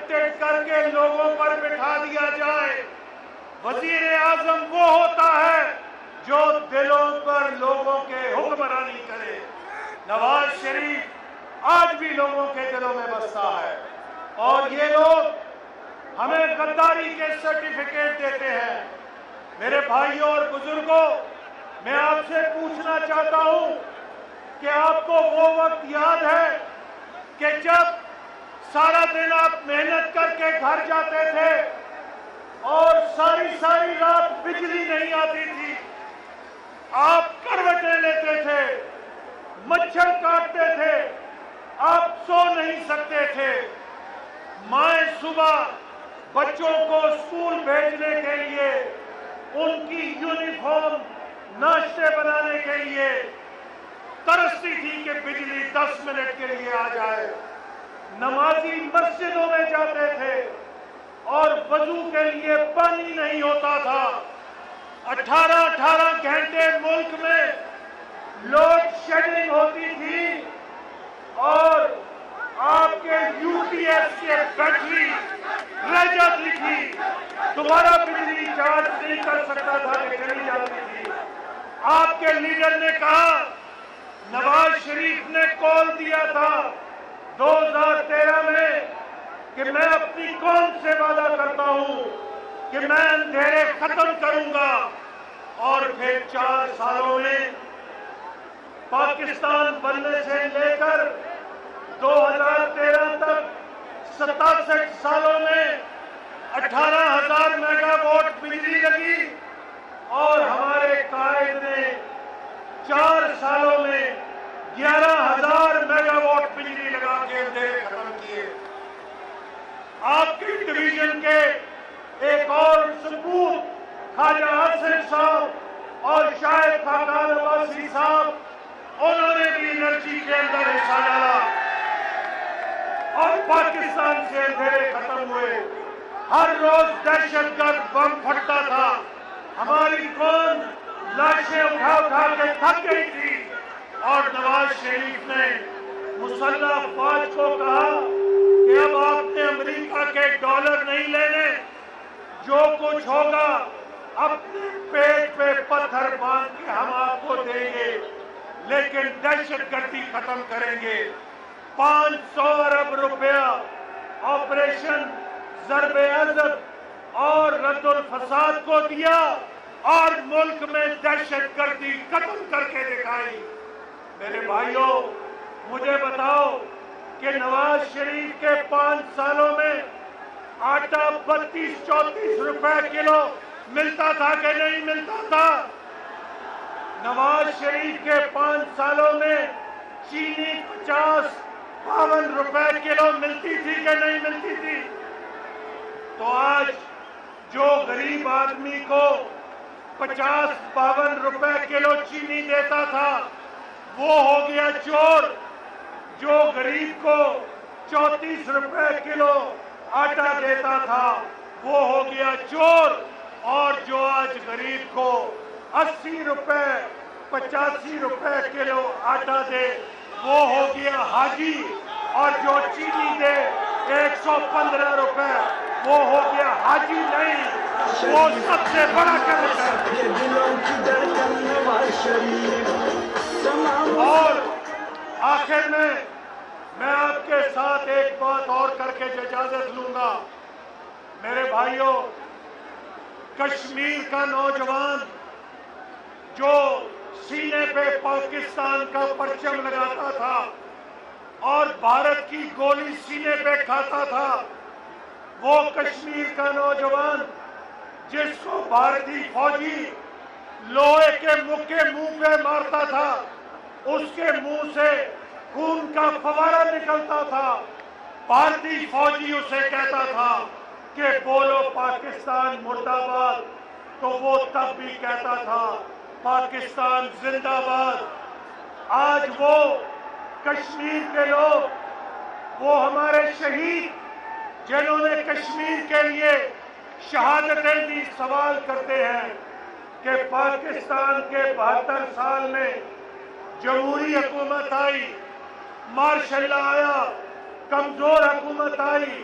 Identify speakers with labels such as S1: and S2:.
S1: کر کے لوگوں پر بٹھا دیا جائے۔ وزیر اعظم وہ ہوتا ہے جو دلوں پر لوگوں کے حکمرانی کرے۔ نواز شریف آج بھی لوگوں کے دلوں میں بستا ہے، اور یہ لوگ ہمیں غداری کے سرٹیفکیٹ دیتے ہیں۔ میرے بھائیوں اور بزرگوں، میں آپ سے پوچھنا چاہتا ہوں کہ آپ کو وہ وقت یاد ہے کہ جب سارا دن آپ محنت کر کے گھر جاتے تھے اور ساری رات بجلی نہیں آتی تھی، آپ کروٹیں لیتے تھے، مچھر کاٹتے تھے، آپ سو نہیں سکتے تھے، مائیں صبح بچوں کو اسکول بھیجنے کے لیے ان کی یونیفارم ناشتے بنانے کے لیے ترستی تھی کہ بجلی 10 منٹ کے لیے آ جائے۔ نمازی مسجدوں میں جاتے تھے اور وضو کے لیے پانی نہیں ہوتا تھا۔ 18 گھنٹے ملک میں لوڈ شیڈنگ ہوتی تھی اور آپ کے یو پی ایس کے بیٹری رہ جاتی تھی، تمہارا بجلی چارج نہیں کر سکتا تھا کہ چلی جاتی تھی۔ آپ کے لیڈر نے کہا، نواز شریف نے کال دیا تھا 2013 میں کہ میں اپنی قوم سے وعدہ کرتا ہوں کہ میں اندھیرے ختم کروں گا، اور پھر 4 سالوں میں پاکستان بننے سے لے کر 2013 تک 67 سالوں میں 18,000 میگا واٹ بجلی لگی، اور ہمارے قائد نے 4 سالوں میں 11,000 میگا واٹ بجلی لگا کے اندھیرے ختم کیے۔ آپ کی ڈویژن کے ایک اور ثبوت خواجہ آصف صاحب اور شاہد خاقان عباسی صاحب، انہوں نے بھی انرجی کے اندر حصہ ڈالا اور پاکستان سے اندھیرے ختم ہوئے۔ ہر روز دہشت گرد بم پھٹتا تھا، ہماری قوم لاشیں اٹھا کے تھک گئی تھی، اور نواز شریف نے مسلح افواج کو کہا کہ اب آپ نے امریکہ کے ڈالر نہیں لینے، جو کچھ ہوگا اپنے پیٹ پہ پتھر باندھ کے ہم آپ کو دیں گے، لیکن دہشت گردی ختم کریں گے۔ 500 ارب روپیہ آپریشن ضرب عضب اور رد الفساد کو دیا، اور ملک میں دہشت گردی ختم کر کے دکھائی۔ میرے بھائیوں، مجھے بتاؤ کہ نواز شریف کے 5 سالوں میں آٹا 32-34 روپے کلو ملتا تھا کہ نہیں ملتا تھا؟ نواز شریف کے 5 سالوں میں چینی 50-52 روپے کلو ملتی تھی کہ نہیں ملتی تھی؟ تو آج جو غریب آدمی کو 50-52 روپے کلو چینی دیتا تھا وہ ہو گیا چور، جو غریب کو 34 روپے کلو آٹا دیتا تھا وہ ہو گیا چور، اور جو آج غریب کو 80 روپے 85 روپے کلو آٹا دے وہ ہو گیا حاجی، اور جو چینی دے 115 روپے وہ ہو گیا حاجی نہیں، وہ سب سے بڑا کرپٹ ہے۔ اور آخر میں آپ کے ساتھ ایک بات اور کر کے اجازت لوں گا۔ میرے بھائیوں، کشمیر کا نوجوان جو سینے پہ پاکستان کا پرچم لگاتا تھا اور بھارت کی گولی سینے پہ کھاتا تھا، وہ کشمیر کا نوجوان جس کو بھارتی فوجی لوہے کے مکے منہ پہ مارتا تھا، اس کے منہ سے خون کا فوارہ نکلتا تھا، بھارتی فوجی اسے کہتا تھا کہ بولو پاکستان مرد آباد، تو وہ تب بھی کہتا تھا پاکستان زندہ باد۔ آج وہ کشمیر کے لوگ، وہ ہمارے شہید جنہوں نے کشمیر کے لیے شہادتیں دی، سوال کرتے ہیں کہ پاکستان کے 72 سال میں جمہوری حکومت آئی، مارشل لا آیا، کمزور حکومت آئی،